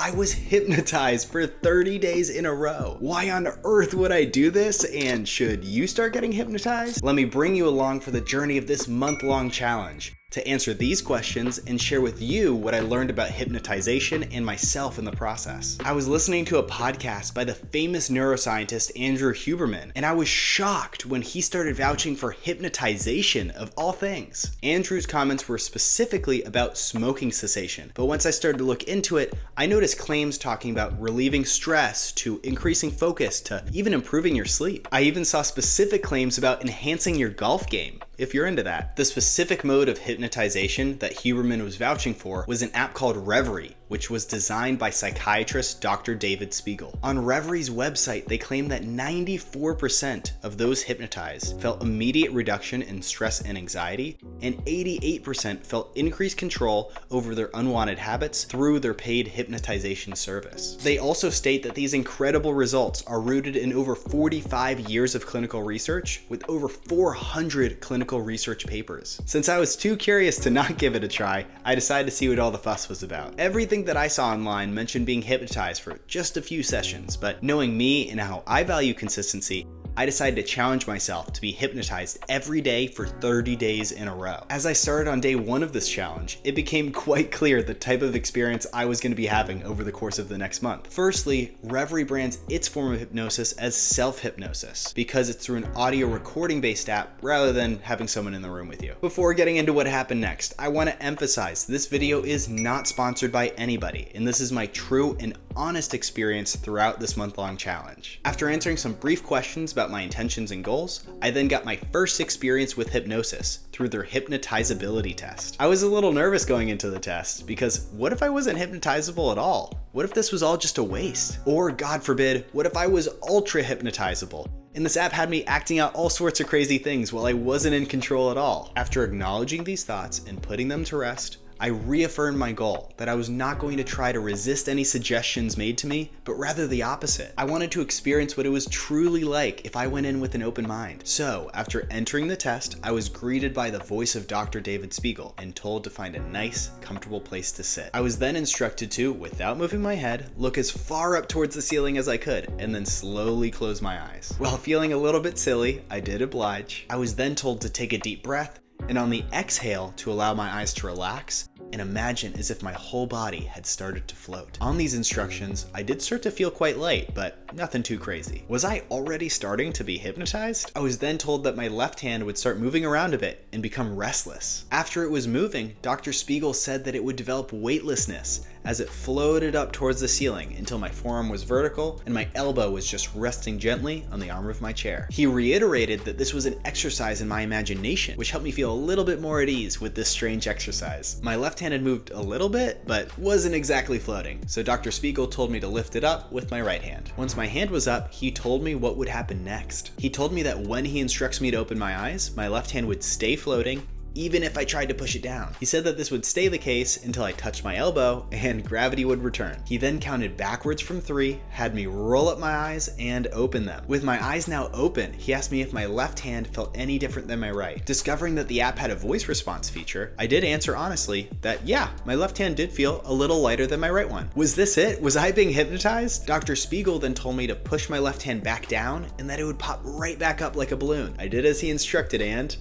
I was hypnotized for 30 days in a row. Why on earth would I do this? And should you start getting hypnotized? Let me bring you along for the journey of this month-long challenge to answer these questions and share with you what I learned about hypnotization and myself in the process. I was listening to a podcast by the famous neuroscientist Andrew Huberman, and I was shocked when he started vouching for hypnotization of all things. Andrew's comments were specifically about smoking cessation, but once I started to look into it, I noticed claims talking about relieving stress to increasing focus to even improving your sleep. I even saw specific claims about enhancing your golf game, if you're into that. The specific mode of hypnotization that Huberman was vouching for was an app called Reveri, which was designed by psychiatrist Dr. David Spiegel. On Reveri's website, they claim that 94% of those hypnotized felt immediate reduction in stress and anxiety, and 88% felt increased control over their unwanted habits through their paid hypnotization service. They also state that these incredible results are rooted in over 45 years of clinical research with over 400 clinical research papers. Since I was too curious to not give it a try, I decided to see what all the fuss was about. Everything that I saw online mentioned being hypnotized for just a few sessions, but knowing me and how I value consistency, I decided to challenge myself to be hypnotized every day for 30 days in a row. As I started on day 1 of this challenge, it became quite clear the type of experience I was going to be having over the course of the next month. Firstly, Reveri brands its form of hypnosis as self-hypnosis because it's through an audio recording based app rather than having someone in the room with you. Before getting into what happened next, I want to emphasize this video is not sponsored by anybody, and this is my true and honest experience throughout this month-long challenge. After answering some brief questions about my intentions and goals, I then got my first experience with hypnosis through their hypnotizability test. I was a little nervous going into the test because what if I wasn't hypnotizable at all? What if this was all just a waste? Or God forbid, what if I was ultra hypnotizable? And this app had me acting out all sorts of crazy things while I wasn't in control at all. After acknowledging these thoughts and putting them to rest, I reaffirmed my goal that I was not going to try to resist any suggestions made to me, but rather the opposite. I wanted to experience what it was truly like if I went in with an open mind. So, after entering the test, I was greeted by the voice of Dr. David Spiegel and told to find a nice, comfortable place to sit. I was then instructed to, without moving my head, look as far up towards the ceiling as I could, and then slowly close my eyes. While feeling a little bit silly, I did oblige. I was then told to take a deep breath, and on the exhale to allow my eyes to relax and imagine as if my whole body had started to float. On these instructions, I did start to feel quite light, but nothing too crazy. Was I already starting to be hypnotized? I was then told that my left hand would start moving around a bit and become restless. After it was moving, Dr. Spiegel said that it would develop weightlessness as it floated up towards the ceiling until my forearm was vertical and my elbow was just resting gently on the arm of my chair. He reiterated that this was an exercise in my imagination, which helped me feel a little bit more at ease with this strange exercise. My left hand had moved a little bit, but wasn't exactly floating, so Dr. Spiegel told me to lift it up with my right hand. Once my hand was up, he told me what would happen next. He told me that when he instructs me to open my eyes, my left hand would stay floating even if I tried to push it down. He said that this would stay the case until I touched my elbow and gravity would return. He then counted backwards from 3, had me roll up my eyes and open them. With my eyes now open, he asked me if my left hand felt any different than my right. Discovering that the app had a voice response feature, I did answer honestly that yeah, my left hand did feel a little lighter than my right one. Was this it? Was I being hypnotized? Dr. Spiegel then told me to push my left hand back down and that it would pop right back up like a balloon. I did as he instructed and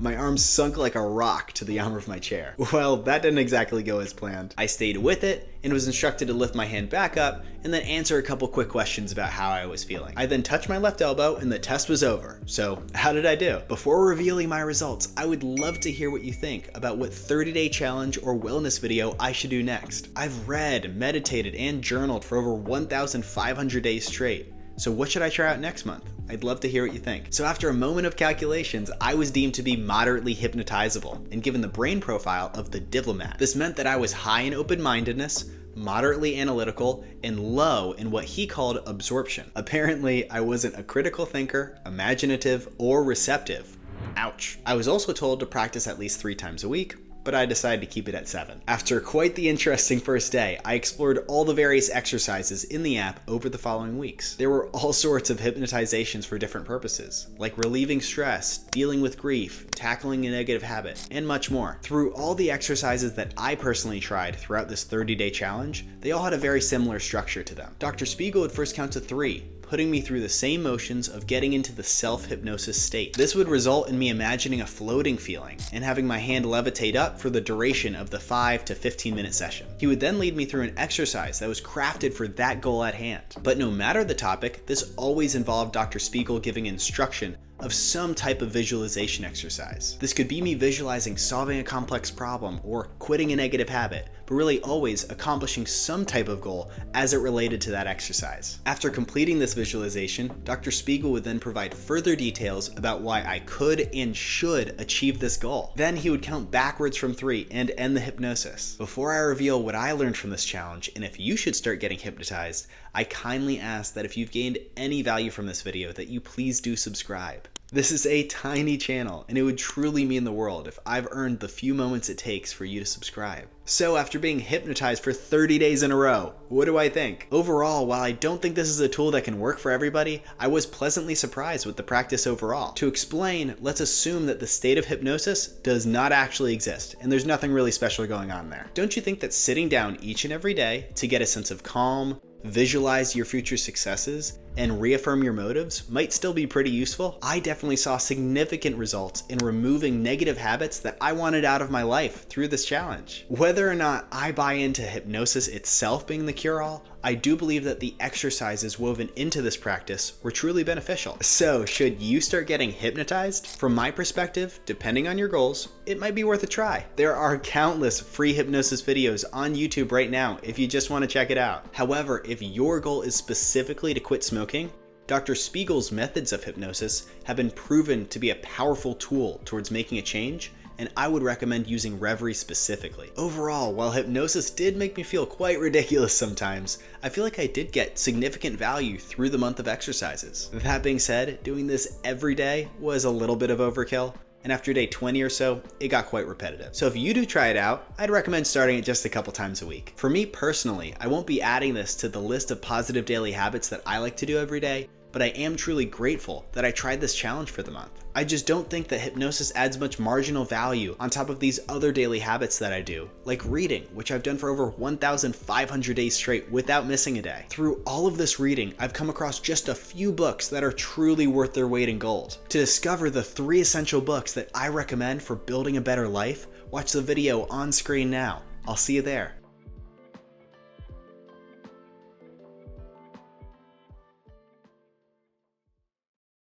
my arms sunk like a rock to the arm of my chair. Well, that didn't exactly go as planned. I stayed with it and was instructed to lift my hand back up and then answer a couple quick questions about how I was feeling. I then touched my left elbow and the test was over. So how did I do? Before revealing my results, I would love to hear what you think about what 30-day challenge or wellness video I should do next. I've read, meditated, and journaled for over 1,500 days straight. So what should I try out next month? I'd love to hear what you think. So after a moment of calculations, I was deemed to be moderately hypnotizable and given the brain profile of the diplomat. This meant that I was high in open-mindedness, moderately analytical, and low in what he called absorption. Apparently, I wasn't a critical thinker, imaginative, or receptive. Ouch. I was also told to practice at least 3 times a week, but I decided to keep it at 7. After quite the interesting first day, I explored all the various exercises in the app over the following weeks. There were all sorts of hypnotizations for different purposes, like relieving stress, dealing with grief, tackling a negative habit, and much more. Through all the exercises that I personally tried throughout this 30-day challenge, they all had a very similar structure to them. Dr. Spiegel would first count to 3, putting me through the same motions of getting into the self-hypnosis state. This would result in me imagining a floating feeling and having my hand levitate up for the duration of the 5 to 15 minute session. He would then lead me through an exercise that was crafted for that goal at hand. But no matter the topic, this always involved Dr. Spiegel giving instruction of some type of visualization exercise. This could be me visualizing solving a complex problem or quitting a negative habit, but really always accomplishing some type of goal as it related to that exercise. After completing this visualization, Dr. Spiegel would then provide further details about why I could and should achieve this goal. Then he would count backwards from 3 and end the hypnosis. Before I reveal what I learned from this challenge and if you should start getting hypnotized, I kindly ask that if you've gained any value from this video that you please do subscribe. This is a tiny channel, and it would truly mean the world if I've earned the few moments it takes for you to subscribe. So after being hypnotized for 30 days in a row, what do I think? Overall, while I don't think this is a tool that can work for everybody, I was pleasantly surprised with the practice overall. To explain, let's assume that the state of hypnosis does not actually exist, and there's nothing really special going on there. Don't you think that sitting down each and every day to get a sense of calm, visualize your future successes, and reaffirm your motives might still be pretty useful? I definitely saw significant results in removing negative habits that I wanted out of my life through this challenge. Whether or not I buy into hypnosis itself being the cure-all, I do believe that the exercises woven into this practice were truly beneficial. So, should you start getting hypnotized? From my perspective, depending on your goals, it might be worth a try. There are countless free hypnosis videos on YouTube right now if you just want to check it out. However, if your goal is specifically to quit smoking, Dr. Spiegel's methods of hypnosis have been proven to be a powerful tool towards making a change, and I would recommend using Reveri specifically. Overall, while hypnosis did make me feel quite ridiculous sometimes, I feel like I did get significant value through the month of exercises. That being said, doing this every day was a little bit of overkill, and after day 20 or so, it got quite repetitive. So if you do try it out, I'd recommend starting it just a couple times a week. For me personally, I won't be adding this to the list of positive daily habits that I like to do every day, but I am truly grateful that I tried this challenge for the month. I just don't think that hypnosis adds much marginal value on top of these other daily habits that I do, like reading, which I've done for over 1,500 days straight without missing a day. Through all of this reading, I've come across just a few books that are truly worth their weight in gold. To discover the 3 essential books that I recommend for building a better life, watch the video on screen now. I'll see you there.